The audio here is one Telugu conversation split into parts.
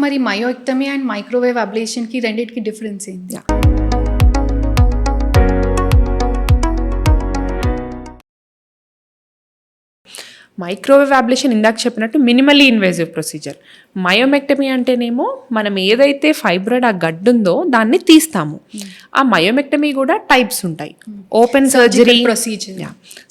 మరి మయోఎక్టమీ అండ్ మైక్రోవేవ్ అబ్లేషన్కి రెండింటికి డిఫరెన్స్ ఏంటి? మైక్రోవేవ్ అబ్లేషన్ ఇందాక చెప్పినట్టు మినిమల్లీ ఇన్వేజివ్ ప్రొసీజర్. మయోమెక్టమీ అంటేనేమో మనం ఏదైతే ఫైబ్రాయిడ్ ఆ గడ్డు ఉందో దాన్ని తీస్తాము. ఆ మయోమెక్టమీ కూడా టైప్స్ ఉంటాయి. Open surgery procedure,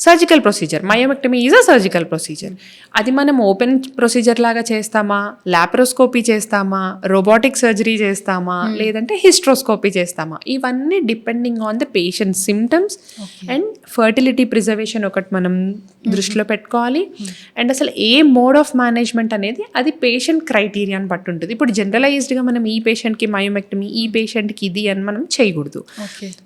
surgical procedure. Myomectomy is a surgical procedure. అది మనం ఓపెన్ ప్రొసీజర్ లాగా చేస్తామా, లాప్రోస్కోపీ చేస్తామా, రోబోటిక్ సర్జరీ చేస్తామా, లేదంటే హిస్ట్రోస్కోపీ చేస్తామా, ఇవన్నీ depending on the patient symptoms and fertility preservation ఒకటి మనం దృష్టిలో పెట్టుకోవాలి. అండ్ అసలు ఏ మోడ్ ఆఫ్ మేనేజ్మెంట్ అనేది అది పేషెంట్ క్రైటీరియాని బట్టి ఉంటుంది. ఇప్పుడు జనరలైజ్డ్గా మనం ఈ పేషెంట్కి మయోమెక్టమీ, ఈ పేషెంట్కి ఇది అని మనం చేయకూడదు.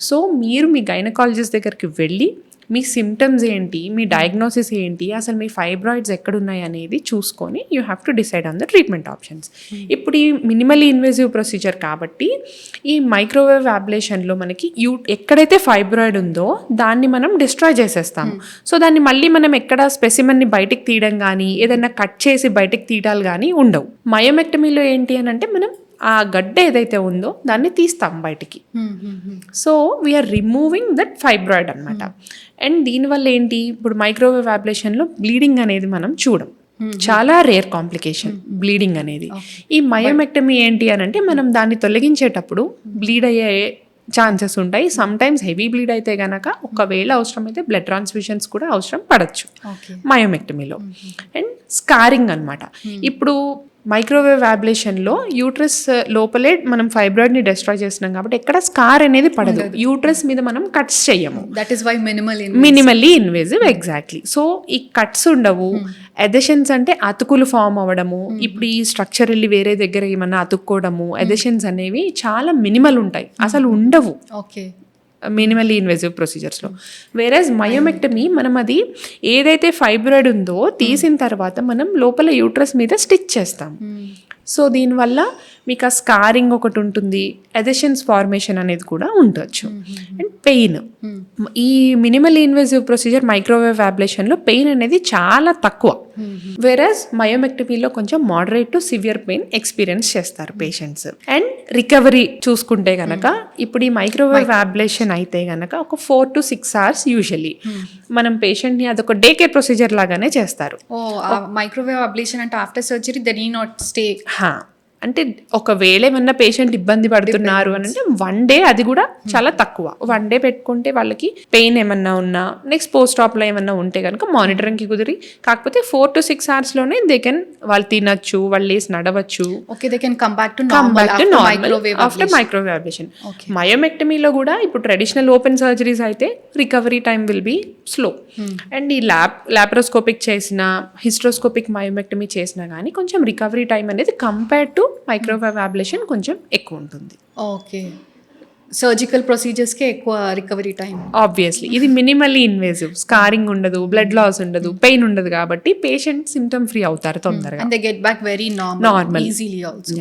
సో మీరు మీ గైనకాలజిస్ట్ దగ్గరికి వెళ్ళి మీ సిమ్టమ్స్ ఏంటి, మీ డయాగ్నోసిస్ ఏంటి, అసలు మీ ఫైబ్రాయిడ్స్ ఎక్కడున్నాయి అనేది చూసుకొని you have to decide on the treatment options. ఇప్పుడు ఈ మినిమల్లీ ఇన్వేజివ్ ప్రొసీజర్ కాబట్టి ఈ మైక్రోవేవ్ అబ్లేషన్లో మనకి ఎక్కడైతే ఫైబ్రాయిడ్ ఉందో దాన్ని మనం డిస్ట్రాయ్ చేసేస్తాము. సో దాన్ని మళ్ళీ మనం ఎక్కడ స్పెసిమెన్ని బయటికి తీయడం కానీ ఏదైనా కట్ చేసి బయటికి తీయడాలు కానీ ఉండవు. మయోమెక్టమీలో ఏంటి అని అంటే మనం ఆ గడ్డ ఏదైతే ఉందో దాన్ని తీస్తాం బయటికి. So we're removing that fibroid అనమాట. అండ్ దీనివల్ల ఏంటి, ఇప్పుడు మైక్రోవేవ్ అబ్లేషన్లో బ్లీడింగ్ అనేది మనం చూడం. చాలా రేర్ కాంప్లికేషన్ బ్లీడింగ్ అనేది. ఈ మయోమెక్టమీ ఏంటి అని అంటే మనం దాన్ని తొలగించేటప్పుడు బ్లీడ్ అయ్యే ఛాన్సెస్ ఉంటాయి. సమ్ టైమ్స్ హెవీ బ్లీడ్ అయితే గనక ఒకవేళ అవసరమైతే బ్లడ్ ట్రాన్స్ఫ్యూషన్స్ కూడా అవసరం పడచ్చు మయోమెక్టమీలో. అండ్ స్కారింగ్ అనమాట. ఇప్పుడు మైక్రోవేవ్ అబ్లేషన్లో యూట్రస్ లోపలే మనం ఫైబ్రాయిడ్ని డిస్ట్రాయ్ చేస్తున్నాం కాబట్టి ఎక్కడ స్కార్ అనేది పడదు. యూట్రస్ మీద మనం కట్స్ చెయ్యము. That is why minimally invasive. Exactly. So ఈ కట్స్ ఉండవు. ఎదెషన్స్ అంటే అతుకులు ఫామ్ అవ్వడము, ఇప్పుడు ఈ స్ట్రక్చర్ వెళ్ళి వేరే దగ్గర ఏమన్నా అతుక్కోవడము, ఎదెషన్స్ అనేవి చాలా మినిమల్ ఉంటాయి, అసలు ఉండవు మినిమల్లీ ఇన్వేజివ్ ప్రొసీజర్స్లో. వేరేజ్ మయోమెక్టమీ మనం అది ఏదైతే ఫైబ్రాయిడ్ ఉందో తీసిన తర్వాత మనం లోపల యూట్రస్ మీద స్టిచ్ చేస్తాం. సో దీనివల్ల మీకు ఆ స్కారింగ్ ఒకటి ఉంటుంది, ఎదెషన్స్ ఫార్మేషన్ అనేది కూడా ఉండొచ్చు. అండ్ పెయిన్, ఈ మినిమల్ ఇన్వేజివ్ ప్రొసీజర్ మైక్రోవేవ్ అబ్లేషన్లో పెయిన్ అనేది చాలా తక్కువ. వేరేజ్ మయోమెక్టమీలో కొంచెం moderate to severe pain experience చేస్తారు పేషెంట్స్. అండ్ రికవరీ చూసుకుంటే గనక ఇప్పుడు ఈ మైక్రోవేవ్ అబ్లేషన్ అయితే గనక ఒక 4 to 6 hours యూజువల్లీ మనం పేషెంట్ని అదొక డే కేర్ ప్రొసీజర్ లాగానే చేస్తారు. మైక్రోవేవ్ అబ్లేషన్ అంటే after surgery they need not stay. అంటే ఒకవేళ ఏమన్నా పేషెంట్ ఇబ్బంది పడుతున్నారు అని అంటే 1 day, అది కూడా చాలా తక్కువ 1 day పెట్టుకుంటే వాళ్ళకి పెయిన్ ఏమన్నా ఉన్నా నెక్స్ట్ పోస్ట్ ఆప్లో ఏమన్నా ఉంటే కనుక మానిటరింగ్కి కుదిరి, కాకపోతే 4 to 6 hours లోనే వాళ్ళు తినచ్చు, వాళ్ళు లేసి నడవచ్చు. They can come back to normal after microwave ablation. మయోమెక్టమీలో కూడా ఇప్పుడు ట్రెడిషనల్ ఓపెన్ సర్జరీస్ అయితే recovery time will be slow. And ఈ లాప్రోస్కోపిక్ చేసిన, హిస్ట్రోస్కోపిక్ మయోమెక్టమీ చేసినా కానీ కొంచెం రికవరీ టైం అనేది కంపేర్డ్ టు మైక్రోవేవ్ అబ్లేషన్ కొంచెం ఎక్కువ ఉంటుంది. సర్జికల్ ప్రొసీజర్స్కే ఎక్కువ రికవరీ టైం. ఆబ్వియస్లీ ఇది మినిమల్లీ ఇన్వేజివ్, స్కారింగ్ ఉండదు, బ్లడ్ లాస్ ఉండదు, పెయిన్ ఉండదు కాబట్టి పేషెంట్ సిమ్టమ్ ఫ్రీ అవుతారు తొందరగా. And they get back very normal easily also.